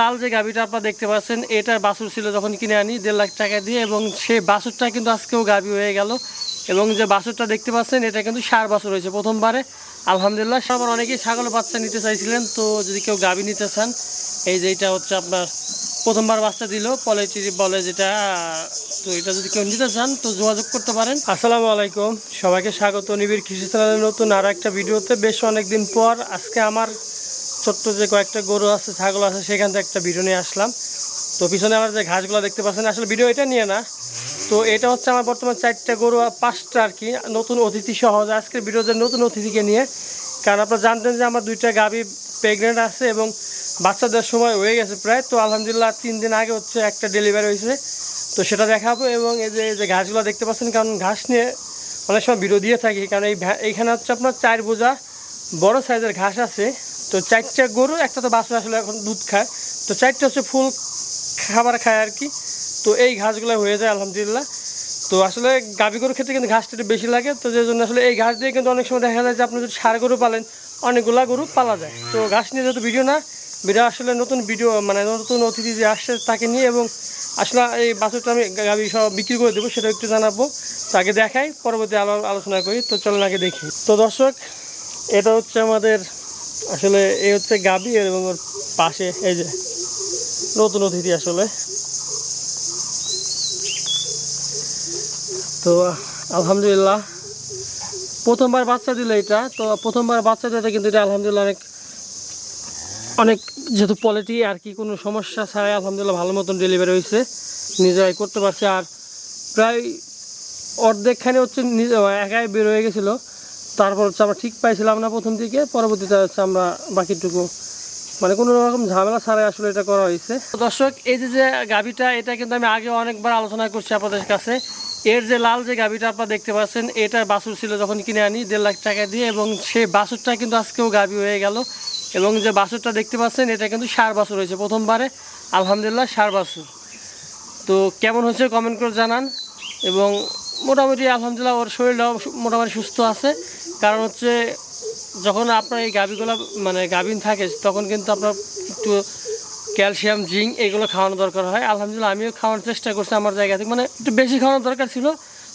লাল যে গাভীটা আপনারা দেখতে পাচ্ছেন, এটার বাছুর ছিল যখন কিনে আনি 1.5 লাখ টাকা দিয়ে, এবং সেই বাছুরটা কিন্তু আজকেও গাভী হয়ে গেল। এবং যে বাছুরটা দেখতে পাচ্ছেন এটা কিন্তু ষাঁড় বাছুর হয়েছে প্রথমবারে, আলহামদুলিল্লাহ। আবার অনেকেই ছাগলের বাচ্চা নিতে চাইছিলেন, তো যদি কেউ গাভী নিতে চান, এই যে এটা হচ্ছে আপনার প্রথমবার বাচ্চা দিল, পলিটি বলে যেটা, তো এটা যদি কেউ নিতে চান তো যোগাযোগ করতে পারেন। আসসালামু আলাইকুম, সবাইকে স্বাগত নিবিড় কৃষি চ্যানেলের নতুন আর একটা ভিডিওতে। বেশ অনেকদিন পর আজকে আমার ছোট্ট যে কয়েকটা গরু আছে, ছাগল আছে, সেখান থেকে একটা ভিডিও নিয়ে আসলাম। তো পিছনে আমার যে ঘাসগুলো দেখতে পাচ্ছেন, আসলে ভিডিও এটা নিয়ে না, তো এটা হচ্ছে আমার বর্তমান 4টা গরু আর 5টা আর কি নতুন অতিথি সহ আজকের ভিডিওতে নতুন অতিথিকে নিয়ে। কারণ আপনারা জানতেন যে আমার 2টা গাভী প্রেগনেন্ট আছে এবং বাচ্চাদের সময় হয়ে গেছে প্রায়। তো আলহামদুলিল্লাহ 3 দিন আগে হচ্ছে একটা ডেলিভারি হয়েছে, তো সেটা দেখাবো। এবং এই যে ঘাসগুলো দেখতে পাচ্ছেন, কারণ ঘাস নিয়ে অনেক সময় ভিডিও দিয়ে থাকি, কারণ এইখানে হচ্ছে আপনার 4 বোঝা বড় সাইজের ঘাস আছে। তো 4টা গরু, একটা তো বাছুর আসলে এখন দুধ খায়, তো 4টা হচ্ছে ফুল খাবার খায় আর কি। তো এই ঘাসগুলো হয়ে যায় আলহামদুলিল্লাহ। তো আসলে গাভী গরুর ক্ষেত্রে কিন্তু ঘাসটা একটু বেশি লাগে, তো যে জন্য আসলে এই ঘাস দিয়ে কিন্তু অনেক সময় দেখা যায় যে আপনি যদি ষাঁড় গরু পালেন, অনেকগুলা গরু পালা যায়। তো ঘাস নিয়ে যেহেতু ভিডিও না, ভিডিও আসলে নতুন ভিডিও মানে নতুন অতিথি যে আসছে তাকে নিয়ে, এবং আসলে এই বাছুরটা আমি গাভী সব বিক্রি করে দেবো সেটা একটু জানাবো। তো আগে দেখাই, পরবর্তী আলোচনা করি। তো চলেন আগে দেখি। তো দর্শক, এটা হচ্ছে আমাদের আসলে এই হচ্ছে গাভী, এবং ওর পাশে এই যে নতুন অতিথি আসলে। তো আলহামদুলিল্লাহ প্রথমবার বাচ্চা দিল এটা, তো প্রথমবার বাচ্চা দিতে কিন্তু এটা আলহামদুলিল্লাহ অনেক যেহেতু কোয়ালিটি আর কি, কোনো সমস্যা ছাড়াই আলহামদুলিল্লাহ ভালো মতন ডেলিভারি হয়েছে, নিজেরাই করতে পারছে। আর প্রায় অর্ধেকখানে হচ্ছে নিজে একাই বের হয়ে গেছিলো। তারপর হচ্ছে আমরা ঠিক পাইছিলাম না প্রথম দিকে, পরবর্তীতে হচ্ছে আমরা বাকিটুকু মানে কোনো রকম ঝামেলা ছাড়াই আসলে এটা করা হয়েছে। দর্শক, এই যে গাভীটা, এটা কিন্তু আমি আগে অনেকবার আলোচনা করছি আপনাদের কাছে। এর যে লাল যে গাভীটা আপনারা দেখতে পাচ্ছেন, এটার বাছুর ছিল যখন কিনে আনি 1.5 লাখ টাকা দিয়ে, এবং সেই বাছুরটা কিন্তু আজকেও গাভী হয়ে গেল। এবং যে বাছুরটা দেখতে পাচ্ছেন এটা কিন্তু ষাঁড় বাছুর হয়েছে প্রথমবারে, আলহামদুলিল্লাহ ষাঁড় বাছুর। তো কেমন হচ্ছে কমেন্ট করে জানান। এবং মোটামুটি আলহামদুলিল্লাহ ওর শরীরটাও মোটামুটি সুস্থ আছে। কারণ হচ্ছে যখন আপনার এই গাভীগুলো মানে গাভীন থাকে, তখন কিন্তু আপনার একটু ক্যালসিয়াম, জিঙ্ক এগুলো খাওয়ানো দরকার হয়। আলহামদুলিল্লাহ আমিও খাওয়ানোর চেষ্টা করছি আমার জায়গা থেকে, মানে একটু বেশি খাওয়ানোর দরকার ছিল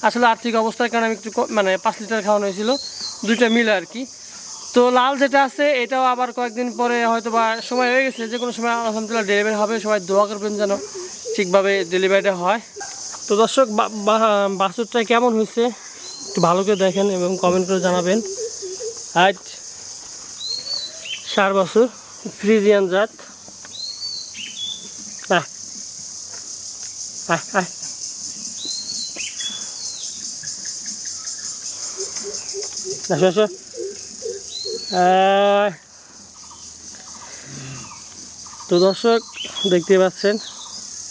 আসলে আর্থিক অবস্থার কারণে। আমি একটু মানে 5 লিটার খাওয়ানো হয়েছিল, 2টা মিলে আর কি। তো লাল যেটা আছে এটাও আবার কয়েকদিন পরে হয়তো বা সময় হয়ে গেছে, যে কোনো সময় আলহামদুলিল্লাহ ডেলিভারি হবে। সবাই দোয়া করবেন যেন ঠিকভাবে ডেলিভারিটা হয়। তো দর্শক, বাছুরটা কেমন হয়েছে একটু ভালো করে দেখেন এবং কমেন্ট করে জানাবেন। আজ ষাঁড় বাছুর, ফ্রিজিয়ান জাত। আসো আসো। তো দর্শক, দেখতে পাচ্ছেন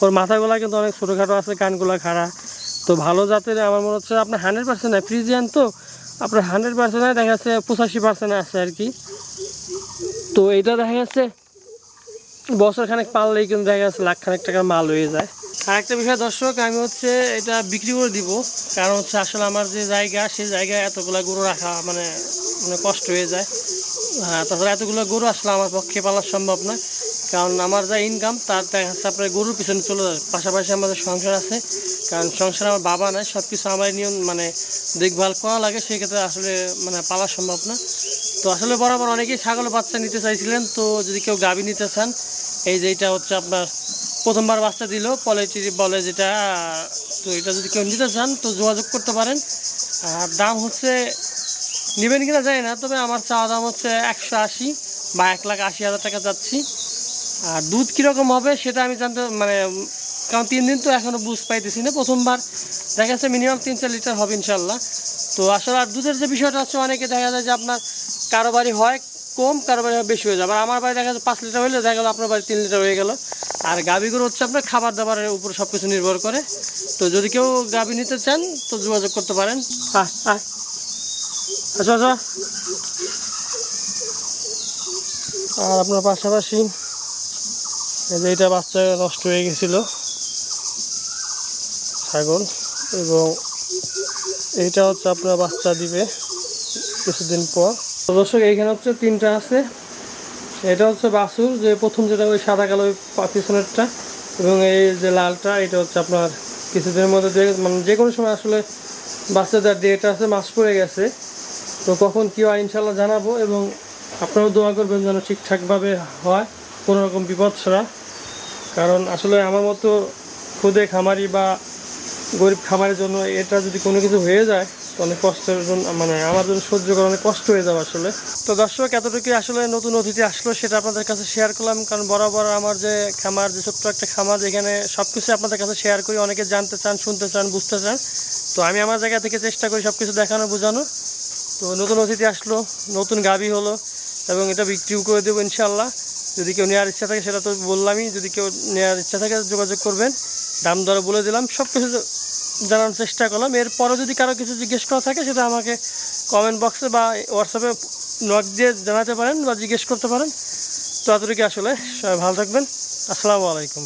ওর মাথাগুলা কিন্তু অনেক ছোটোখাটো আছে, কানগুলা খাড়া। তো ভালো জাতের আমার মনে হচ্ছে আপনার 100% নয়, ফ্রিজিয়ান তো আপনার 100% দেখা যাচ্ছে 85% আছে আর কি। তো এইটা দেখা যাচ্ছে বছর খানেক পাললেই কিন্তু দেখা যাচ্ছে লাখখানেক টাকার মাল হয়ে যায়। আর একটা বিষয় দর্শক, আমি হচ্ছে এটা বিক্রি করে দিব, কারণ হচ্ছে আসলে আমার যে জায়গা, সেই জায়গায় এতগুলো গরু রাখা মানে মানে কষ্ট হয়ে যায়। তাছাড়া এতগুলো গরু আসলে আমার পক্ষে পালা সম্ভব নয়, কারণ আমার যা ইনকাম তার দেখা যাচ্ছে আপনার গরুর পিছনে চলে যায়। পাশাপাশি আমাদের সংসার আছে, কারণ সংসার আমার বাবা নাই, সব কিছু আমার নিয়ম মানে দেখভাল করা লাগে, সেক্ষেত্রে আসলে মানে পালা সম্ভব না। তো আসলে বরাবর অনেকেই ছাগলের বাচ্চা নিতে চাইছিলেন, তো যদি কেউ গাভী নিতে চান, এই যে এটা হচ্ছে আপনার প্রথমবার বাচ্চা দিল, পলিটি বলে যেটা, তো এটা যদি কেউ নিতে চান তো যোগাযোগ করতে পারেন। আর দাম হচ্ছে নেবেন কিনা যায় না, তবে আমার চাওয়া দাম হচ্ছে 180 বা 1,80,000 টাকা যাচ্ছি। আর দুধ কীরকম হবে সেটা আমি জানতে মানে, কারণ 3 দিন তো এখনও বুঝ পাইতেছি না, প্রথমবার দেখা যাচ্ছে মিনিমাম 3-4 লিটার হবে ইনশাল্লাহ। তো আসলে আর দুধের যে বিষয়টা হচ্ছে, অনেকে দেখা যায় যে আপনার কারো বাড়ি হয় কম, কারো বাড়ি হয় বেশি হয়ে যাবে। আর আমার বাড়ি দেখা যাচ্ছে 5 লিটার হলে দেখা গেলো আপনার বাড়ি 3 লিটার হয়ে গেল। আর গাভীগুলো হচ্ছে আপনার খাবার দাবারের উপর সব কিছু নির্ভর করে। তো যদি কেউ গাভী নিতে চান তো যোগাযোগ করতে পারেন। আচ্ছা আচ্ছা। আর আপনার পাশাপাশি এইটা বাচ্চা নষ্ট হয়ে গেছিলো ছাগল, এবং এইটা হচ্ছে আপনার বাচ্চা দিবে কিছুদিন পর। তো দর্শক, এইখানে হচ্ছে 3টা আছে, এটা হচ্ছে বাছুর, যে প্রথম যেটা ওই সাদা কালো ওই পিছনেরটা, এবং এই যে লালটা এটা হচ্ছে আপনার কিছুদিনের মধ্যে মানে যে কোনো সময় আসলে বাচ্চাদের ডেট আছে, মাস পড়ে গেছে। তো কখন কী হয় ইনশাল্লাহ জানাবো, এবং আপনারাও দোয়া করবেন যেন ঠিকঠাকভাবে হয়, কোনো রকম বিপদ ছাড়া। কারণ আসলে আমার মতো খুদে খামারি বা গরিব খামারের জন্য এটা যদি কোনো কিছু হয়ে যায় তো অনেক কষ্টের জন্য, মানে আমার জন্য সহ্য করা অনেক কষ্ট হয়ে যাবে আসলে। তো দর্শক, এতটুকু আসলে নতুন অতিথি আসলো সেটা আপনাদের কাছে শেয়ার করলাম, কারণ বরাবর আমার যে খামার, যে ছোট্ট একটা খামার, যেখানে সব কিছু আপনাদের কাছে শেয়ার করি, অনেকে জানতে চান, শুনতে চান, বুঝতে চান। তো আমি আমার জায়গা থেকে চেষ্টা করি সব কিছু দেখানো, বোঝানো। তো নতুন অতিথি আসলো, নতুন গাভী হলো, এবং এটা বিক্রিও করে দেবো ইনশাল্লাহ। যদি কেউ নেওয়ার ইচ্ছা থাকে সেটা তো বললামই, যদি কেউ নেওয়ার ইচ্ছা থাকে যোগাযোগ করবেন। দাম দর বলে দিলাম, সব কিছু জানানোর চেষ্টা করলাম। এরপরও যদি কারো কিছু জিজ্ঞেস করা থাকে সেটা আমাকে কমেন্ট বক্সে বা হোয়াটসঅ্যাপে নক দিয়ে জানাতে পারেন বা জিজ্ঞেস করতে পারেন। তো এতটুকু আসলে, সবাই ভালো থাকবেন। আসসালামু আলাইকুম।